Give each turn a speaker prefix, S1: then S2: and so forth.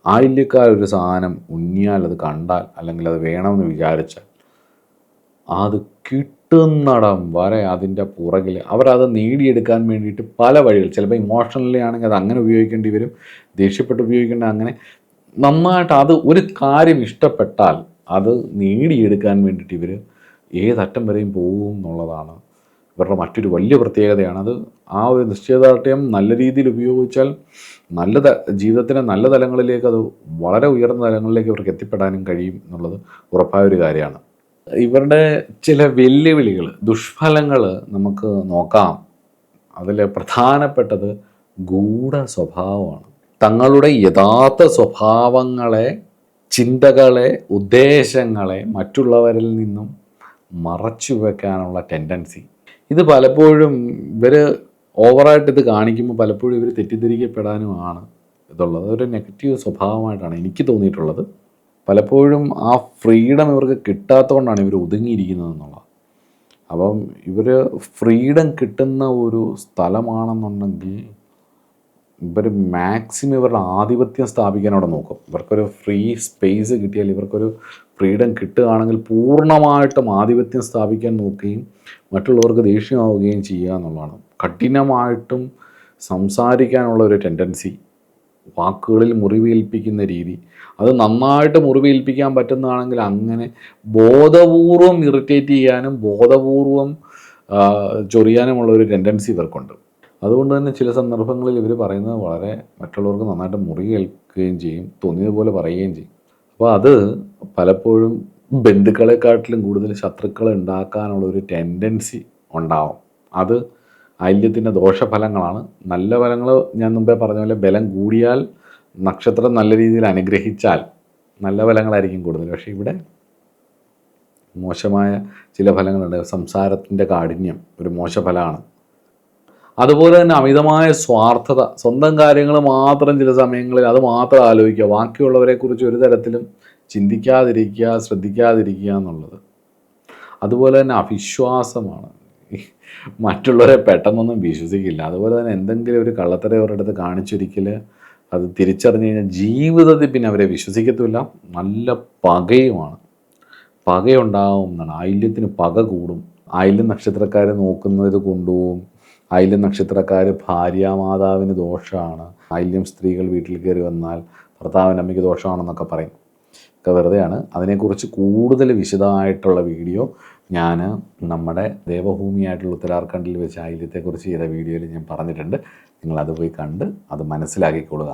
S1: ആയില്യക്കാരൊരു സാധനം ഉന്നിയാൽ, അത് കണ്ടാൽ അല്ലെങ്കിൽ അത് വേണമെന്ന് വിചാരിച്ചാൽ അത് കിട്ടുന്നിടം വരെ അതിൻ്റെ പുറകിൽ അവരത് നേടിയെടുക്കാൻ വേണ്ടിയിട്ട് പല വഴികൾ, ചിലപ്പോൾ ഇമോഷണലി ആണെങ്കിൽ അത് അങ്ങനെ ഉപയോഗിക്കേണ്ടി വരും, ദേഷ്യപ്പെട്ട് ഉപയോഗിക്കേണ്ട, അങ്ങനെ നന്നായിട്ട് അത് ഒരു കാര്യം ഇഷ്ടപ്പെട്ടാൽ അത് നേടിയെടുക്കാൻ വേണ്ടിയിട്ട് ഇവർ ഏതറ്റം വരെയും പോകും എന്നുള്ളതാണ് ഇവരുടെ മറ്റൊരു വലിയ പ്രത്യേകതയാണ്. അത് ആ ഒരു നിശ്ചയദാർഢ്യം നല്ല രീതിയിൽ ഉപയോഗിച്ചാൽ ജീവിതത്തിൻ്റെ നല്ല തലങ്ങളിലേക്ക്, അത് വളരെ ഉയർന്ന തലങ്ങളിലേക്ക് ഇവർക്ക് എത്തിപ്പെടാനും കഴിയും എന്നുള്ളത് ഉറപ്പായ ഒരു കാര്യമാണ്. ഇവരുടെ ചില വെല്ലുവിളികൾ, ദുഷ്ഫലങ്ങൾ നമുക്ക് നോക്കാം. അതിൽ പ്രധാനപ്പെട്ടത് ഗൂഢ സ്വഭാവമാണ്. തങ്ങളുടെ യഥാർത്ഥ സ്വഭാവങ്ങളെ, ചിന്തകളെ, ഉദ്ദേശങ്ങളെ മറ്റുള്ളവരിൽ നിന്നും മറച്ചു വെക്കാനുള്ള ടെൻഡൻസി. ഇത് പലപ്പോഴും ഇവർ ഓവറായിട്ട് ഇത് കാണിക്കുമ്പോൾ പലപ്പോഴും ഇവർ തെറ്റിദ്ധരിക്കപ്പെടാനുമാണ് ഇതുള്ളത്. ഒരു നെഗറ്റീവ് സ്വഭാവമായിട്ടാണ് എനിക്ക് തോന്നിയിട്ടുള്ളത്. പലപ്പോഴും ആ ഫ്രീഡം ഇവർക്ക് കിട്ടാത്തതുകൊണ്ടാണ് ഇവർ ഒതുങ്ങിയിരിക്കുന്നത് എന്നുള്ളത്. അപ്പം ഇവർ ഫ്രീഡം കിട്ടുന്ന ഒരു സ്ഥലമാണെന്നുണ്ടെങ്കിൽ ഇവർ മാക്സിമം ഇവരുടെ ആധിപത്യം സ്ഥാപിക്കാൻ അവിടെ നോക്കും. ഇവർക്കൊരു ഫ്രീ സ്പേസ് കിട്ടിയാൽ, ഇവർക്കൊരു ഫ്രീഡം കിട്ടുകയാണെങ്കിൽ പൂർണ്ണമായിട്ടും ആധിപത്യം സ്ഥാപിക്കാൻ നോക്കുകയും മറ്റുള്ളവർക്ക് ദേഷ്യമാവുകയും ചെയ്യുക എന്നുള്ളതാണ്. കഠിനമായിട്ടും സംസാരിക്കാനുള്ള ഒരു ടെൻഡൻസി, വാക്കുകളിൽ മുറിവേൽപ്പിക്കുന്ന രീതി, അത് നന്നായിട്ട് മുറിവേൽപ്പിക്കാൻ പറ്റുന്നതാണെങ്കിൽ അങ്ങനെ ബോധപൂർവം ഇറിറ്റേറ്റ് ചെയ്യാനും ബോധപൂർവം ചൊറിയാനുമുള്ള ഒരു ടെൻഡൻസി ഇവർക്കുണ്ട്. അതുകൊണ്ട് തന്നെ ചില സന്ദർഭങ്ങളിൽ ഇവർ പറയുന്നത് വളരെ മറ്റുള്ളവർക്ക് നന്നായിട്ട് മുറിവേൽക്കുകയും ചെയ്യും, തോന്നിയതുപോലെ പറയുകയും ചെയ്യും. അപ്പോൾ അത് പലപ്പോഴും ബന്ധുക്കളെക്കാട്ടിലും കൂടുതൽ ശത്രുക്കളെ ഉണ്ടാക്കാനുള്ള ഒരു ടെൻഡൻസി ഉണ്ടാവും. അത് ആയില്യത്തിൻ്റെ ദോഷഫലങ്ങളാണ്. നല്ല ഫലങ്ങൾ ഞാൻ മുമ്പേ പറഞ്ഞ പോലെ ബലം കൂടിയാൽ, നക്ഷത്രം നല്ല രീതിയിൽ അനുഗ്രഹിച്ചാൽ നല്ല ഫലങ്ങളായിരിക്കും കൂടുതൽ. പക്ഷേ ഇവിടെ മോശമായ ചില ഫലങ്ങളുണ്ട്. സംസാരത്തിൻ്റെ കാഠിന്യം ഒരു മോശഫലമാണ്. അതുപോലെ തന്നെ അമിതമായ സ്വാർത്ഥത, സ്വന്തം കാര്യങ്ങൾ മാത്രം ചില സമയങ്ങളിൽ അത് മാത്രം ആലോചിക്കുക, ബാക്കിയുള്ളവരെക്കുറിച്ച് ഒരു തരത്തിലും ചിന്തിക്കാതിരിക്കുക, ശ്രദ്ധിക്കാതിരിക്കുക എന്നുള്ളത്. അതുപോലെ തന്നെ അവിശ്വാസമാണ്. മറ്റുള്ളവരെ പെട്ടെന്നൊന്നും വിശ്വസിക്കില്ല. അതുപോലെ തന്നെ എന്തെങ്കിലും ഒരു കള്ളത്തരം അവരുടെ അടുത്ത് കാണിച്ചൊരിക്കൽ അത് തിരിച്ചറിഞ്ഞ് കഴിഞ്ഞാൽ ജീവിതത്തിൽ പിന്നെ അവരെ വിശ്വസിക്കത്തുമില്ല. നല്ല പകയുമാണ്, പകയുണ്ടാവും എന്നാണ്. ആയില്യത്തിന് പക കൂടും. ആയില്യം നക്ഷത്രക്കാർ നോക്കുന്നത് കൊണ്ടുപോകും. ആയില്യം നക്ഷത്രക്കാർ ഭാര്യാമാതാവിന് ദോഷമാണ്. ആയില്യം സ്ത്രീകൾ വീട്ടിൽ കയറി വന്നാൽ ഭർത്താവിൻ്റെ അമ്മയ്ക്ക് ദോഷമാണെന്നൊക്കെ പറയും. ഒക്കെ വെറുതെയാണ്. അതിനെക്കുറിച്ച് കൂടുതൽ വിശദമായിട്ടുള്ള വീഡിയോ ഞാൻ നമ്മുടെ ദേവഭൂമിയായിട്ടുള്ള ഉത്തരാഖണ്ഡിൽ വെച്ച് ആയില്യത്തെക്കുറിച്ച് ചെയ്ത വീഡിയോയിൽ ഞാൻ പറഞ്ഞിട്ടുണ്ട്. നിങ്ങളത് പോയി കണ്ട് അത് മനസ്സിലാക്കിക്കൊള്ളുക.